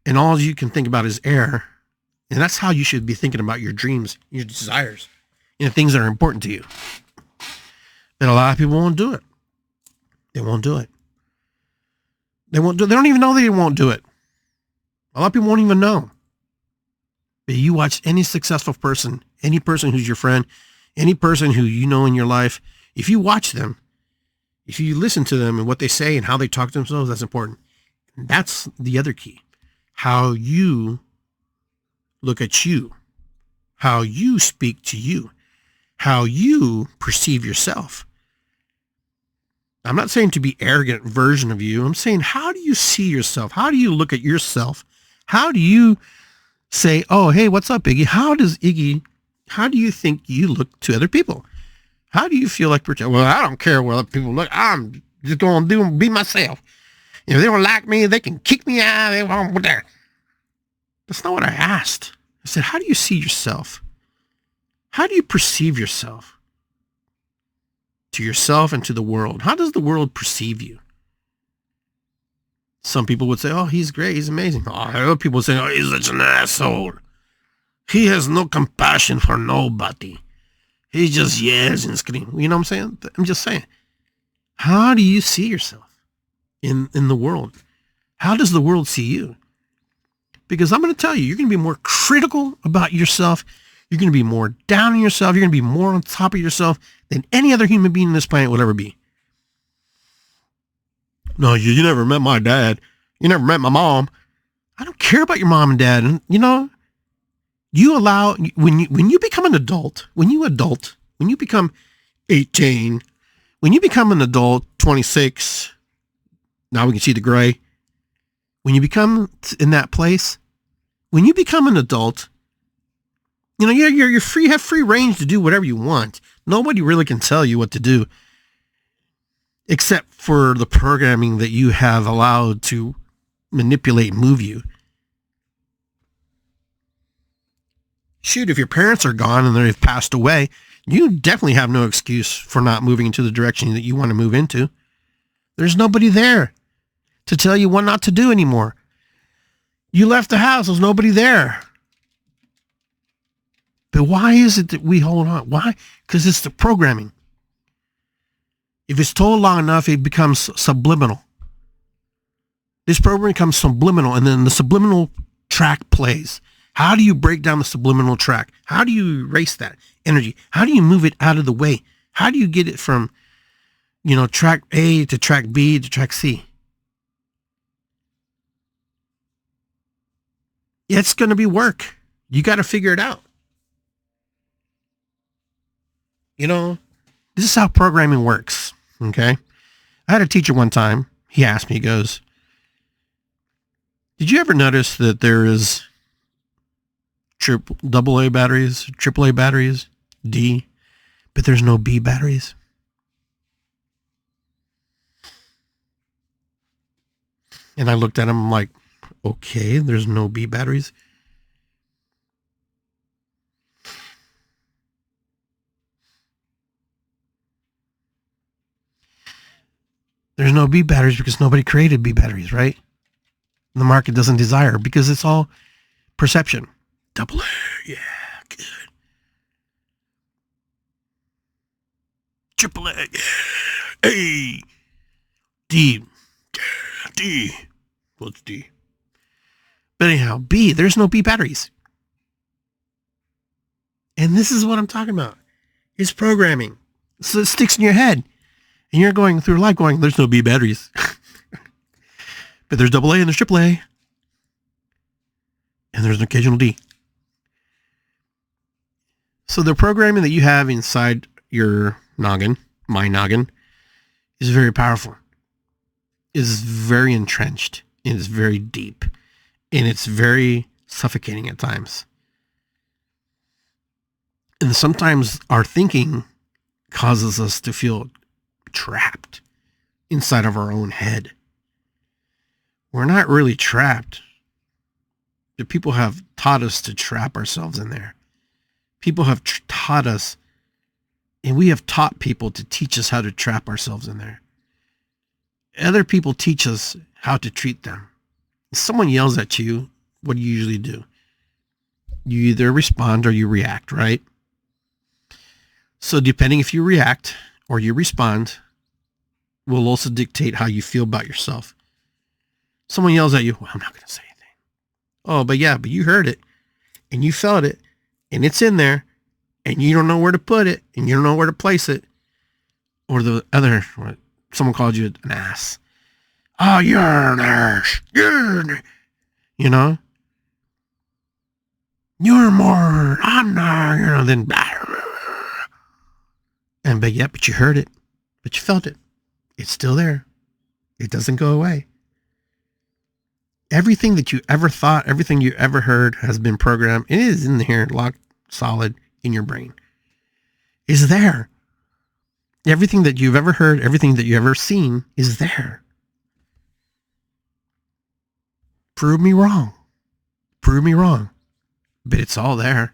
and all you can think about is air, and that's how you should be thinking about your dreams, your desires, and the things that are important to you. But a lot of people won't do it. They won't do it. They don't even know they won't do it. A lot of people won't even know. But you watch any successful person, any person who's your friend, any person who you know in your life, if you watch them, if you listen to them and what they say and how they talk to themselves, that's important. And that's the other key. How you look at you, how you speak to you, how you perceive yourself. I'm not saying to be arrogant version of you. I'm saying, how do you see yourself? How do you look at yourself? How do you say, oh, hey, what's up, Iggy? How do you think you look to other people? How do you feel like, well, I don't care what other people look. I'm just going to be myself. If they don't like me, they can kick me out. They won't there. That's not what I asked. I said, how do you see yourself? How do you perceive yourself? To yourself and to the world. How does the world perceive you? Some people would say, oh, he's great. He's amazing. Oh, other people would say, oh, he's such an asshole. He has no compassion for nobody. He just yells and screams. You know what I'm saying? I'm just saying. How do you see yourself in the world? How does the world see you? Because I'm going to tell you, you're going to be more critical about yourself. You're going to be more down on yourself. You're going to be more on top of yourself than any other human being on this planet will ever be. No, you never met my dad. You never met my mom. I don't care about your mom and dad. And you allow, when you become an adult, when you become 18, when you become an adult, 26, now we can see the gray. When you become in that place, when you become an adult, you're free, have free range to do whatever you want. Nobody really can tell you what to do, except for the programming that you have allowed to manipulate and move you. Shoot, if your parents are gone and they've passed away, you definitely have no excuse for not moving into the direction that you want to move into. There's nobody there to tell you what not to do anymore. You left the house, there's nobody there. But why is it that we hold on? Why? Because it's the programming. If it's told long enough, it becomes subliminal. This program becomes subliminal, and then the subliminal track plays. How do you break down the subliminal track? How do you erase that energy? How do you move it out of the way? How do you get it from, track A to track B to track C? It's going to be work. You got to figure it out. This is how programming works. Okay. I had a teacher one time. He asked me, he goes, did you ever notice that there is AA batteries, AAA batteries, D, but there's no B batteries? And I looked at him like, okay, there's no B batteries. There's no B batteries because nobody created B batteries, right? the market doesn't desire, because it's all perception. Double A, yeah, good. Triple A, yeah, A, D, D. What's D? But anyhow, B, there's no B batteries. And this is what I'm talking about. It's programming. So it sticks in your head. And you're going through life going, there's no B batteries. But there's double A and there's triple A. And there's an occasional D. So the programming that you have inside your noggin, my noggin, is very powerful. Is very entrenched. And it's very deep. And it's very suffocating at times. And sometimes our thinking causes us to feel trapped inside of our own head. We're not really trapped. The people have taught us to trap ourselves in there. People have taught us, and we have taught people to teach us how to trap ourselves in there. Other people teach us how to treat them. If someone yells at you, what do you usually do? You either respond or you react, right? So depending if you react or you respond will also dictate how you feel about yourself. Someone yells at you, well, I'm not going to say anything. Oh, but you heard it and you felt it and it's in there and you don't know where to put it and you don't know where to place it. Or the other, someone called you an ass. Oh, you're an ass. You know? You're more, I'm not, then and but you heard it, but you felt it. It's still there. It doesn't go away. Everything that you ever thought, everything you ever heard has been programmed. It is in here, locked solid in your brain. It's there. Everything that you've ever heard, everything that you've ever seen is there. Prove me wrong. Prove me wrong. But it's all there.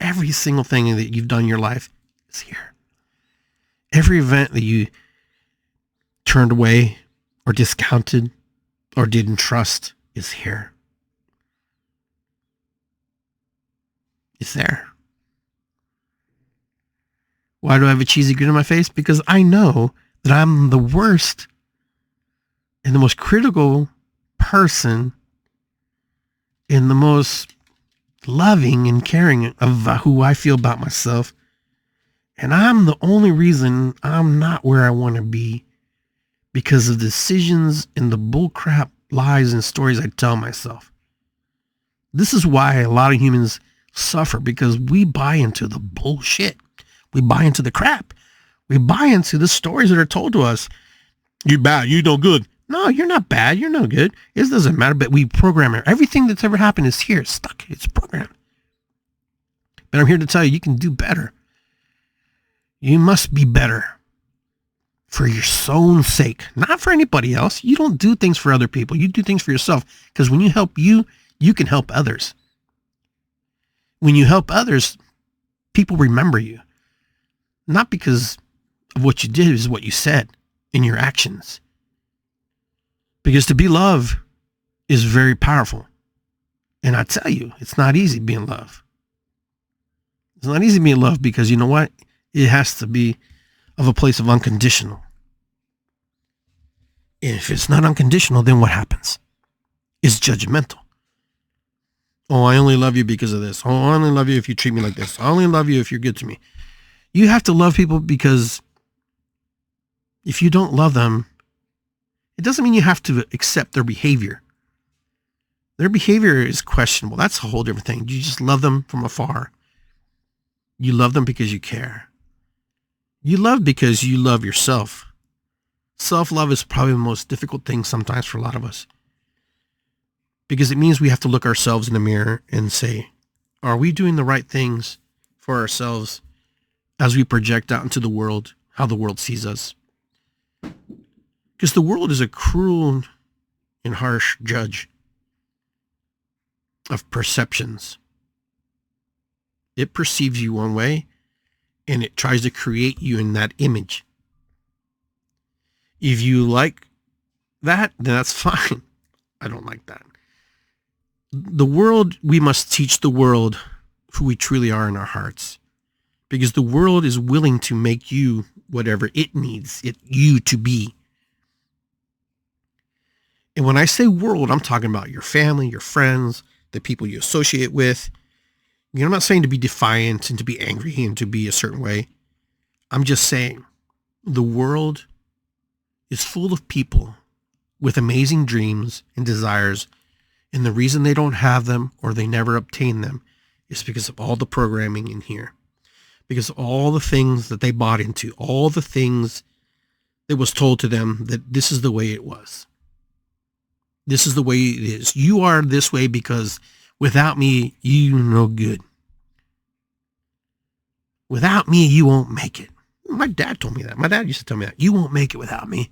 Every single thing that you've done in your life is here. Every event that you turned away or discounted or didn't trust is here. It's there. Why do I have a cheesy grin on my face? Because I know that I'm the worst and the most critical person and the most loving and caring of who I feel about myself. And I'm the only reason I'm not where I want to be because of decisions and the bullcrap lies and stories I tell myself. This is why a lot of humans suffer, because we buy into the bullshit. We buy into the crap. We buy into the stories that are told to us. You're bad. You're no good. No, you're not bad. You're no good. It doesn't matter. But we program it. Everything that's ever happened is here. It's stuck. It's programmed. But I'm here to tell you, you can do better. You must be better for your own sake, not for anybody else. You don't do things for other people. You do things for yourself, because when you help you, you can help others. When you help others, people remember you, not because of what you did, is what you said in your actions. Because to be loved is very powerful. And I tell you, it's not easy being loved. It's not easy being loved because you know what? It has to be of a place of unconditional. And if it's not unconditional, then what happens? It's judgmental. Oh, I only love you because of this. Oh, I only love you if you treat me like this. I only love you if you're good to me. You have to love people, because if you don't love them, it doesn't mean you have to accept their behavior. Their behavior is questionable. That's a whole different thing. You just love them from afar. You love them because you care. You love because you love yourself. Self-love is probably the most difficult thing sometimes for a lot of us, because it means we have to look ourselves in the mirror and say, are we doing the right things for ourselves as we project out into the world, how the world sees us? Because the world is a cruel and harsh judge of perceptions. It perceives you one way, and it tries to create you in that image. If you like that, then that's fine. I don't like that. The world, we must teach the world who we truly are in our hearts, because the world is willing to make you whatever it needs you to be. And when I say world, I'm talking about your family, your friends, the people you associate with. You know, I'm not saying to be defiant and to be angry and to be a certain way. I'm just saying the world is full of people with amazing dreams and desires, and the reason they don't have them or they never obtain them is because of all the programming in here, because of all the things that they bought into, all the things that was told to them that this is the way it was. This is the way it is. You are this way because without me, you no good. Without me, you won't make it. My dad told me that. My dad used to tell me that. You won't make it without me.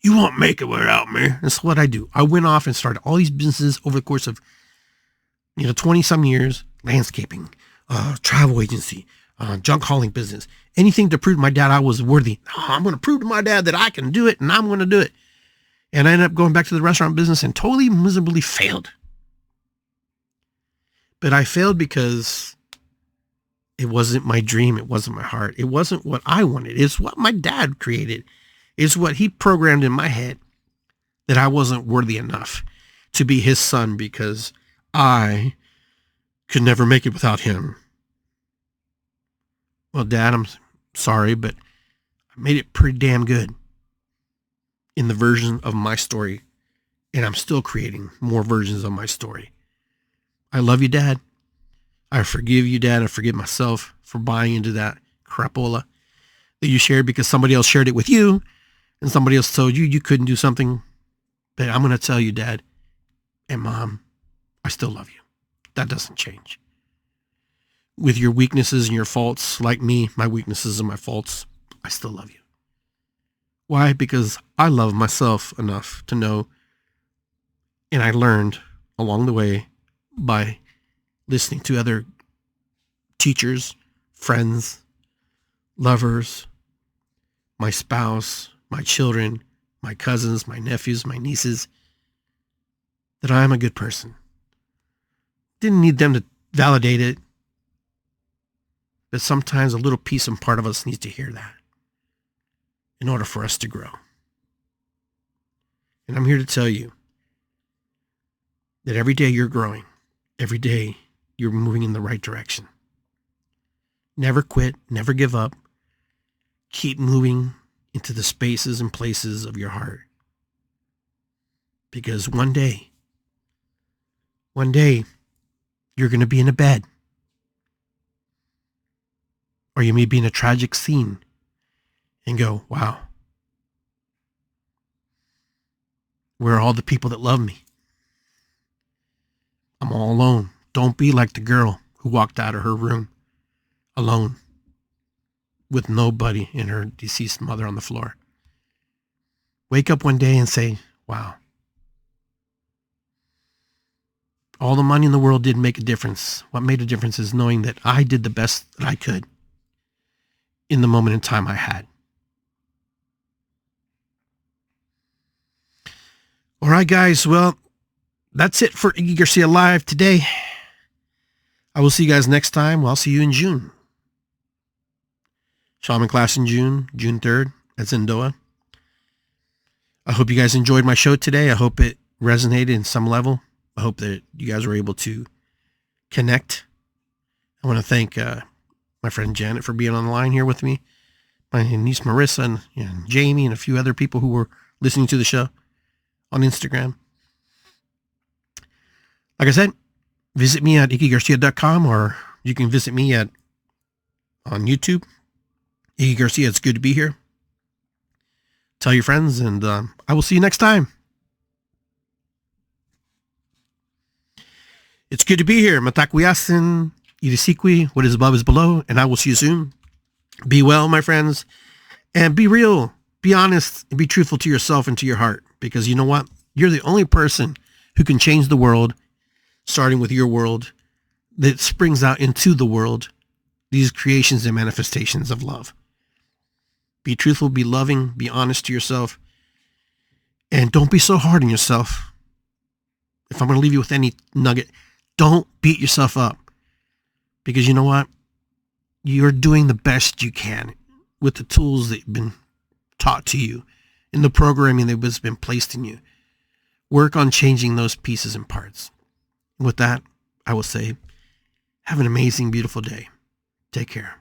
You won't make it without me. That's what I do. I went off and started all these businesses over the course of, 20 some years. Landscaping, travel agency, junk hauling business. Anything to prove to my dad I was worthy. Oh, I'm going to prove to my dad that I can do it, and I'm going to do it. And I ended up going back to the restaurant business and totally miserably failed. But I failed because it wasn't my dream. It wasn't my heart. It wasn't what I wanted. It's what my dad created. It's what he programmed in my head, that I wasn't worthy enough to be his son because I could never make it without him. Well, Dad, I'm sorry, but I made it pretty damn good in the version of my story, and I'm still creating more versions of my story. I love you, Dad. I forgive you, Dad. I forgive myself for buying into that crapola that you shared because somebody else shared it with you, and somebody else told you you couldn't do something. But I'm going to tell you, Dad and Mom, I still love you. That doesn't change. With your weaknesses and your faults, like me, my weaknesses and my faults, I still love you. Why? Because I love myself enough to know, and I learned along the way by listening to other teachers, friends, lovers, my spouse, my children, my cousins, my nephews, my nieces, that I am a good person. Didn't need them to validate it, but sometimes a little piece and part of us needs to hear that in order for us to grow. And I'm here to tell you that every day you're growing, every day you're moving in the right direction. Never quit, never give up. Keep moving into the spaces and places of your heart. Because one day, you're going to be in a bed. Or you may be in a tragic scene and go, wow, where are all the people that love me? I'm all alone. Don't be like the girl who walked out of her room alone with nobody and her deceased mother on the floor. Wake up one day and say, wow, all the money in the world didn't make a difference. What made a difference is knowing that I did the best that I could in the moment in time I had. All right, guys. Well, that's it for Iggy Garcia Live today. I will see you guys next time. Well, I'll see you in June. Shaman class in June 3rd at Zendoa. I hope you guys enjoyed my show today. I hope it resonated in some level. I hope that you guys were able to connect. I want to thank my friend Janet for being on the line here with me, my niece Marissa and Jamie and a few other people who were listening to the show on Instagram. Like I said, visit me at iggygarcia.com, or you can visit me on YouTube. Iggy Garcia, it's good to be here. Tell your friends, and I will see you next time. It's good to be here. Matakuyasin, Irisikwi, what is above is below, and I will see you soon. Be well, my friends, and be real, be honest, and be truthful to yourself and to your heart, because you know what? You're the only person who can change the world, starting with your world, that springs out into the world, these creations and manifestations of love. Be truthful, be loving, be honest to yourself, and don't be so hard on yourself. if I'm going to leave you with any nugget, don't beat yourself up. Because you know what? You're doing the best you can with the tools that have been taught to you in the programming that has been placed in you. Work on changing those pieces and parts. With that, I will say, have an amazing, beautiful day. Take care.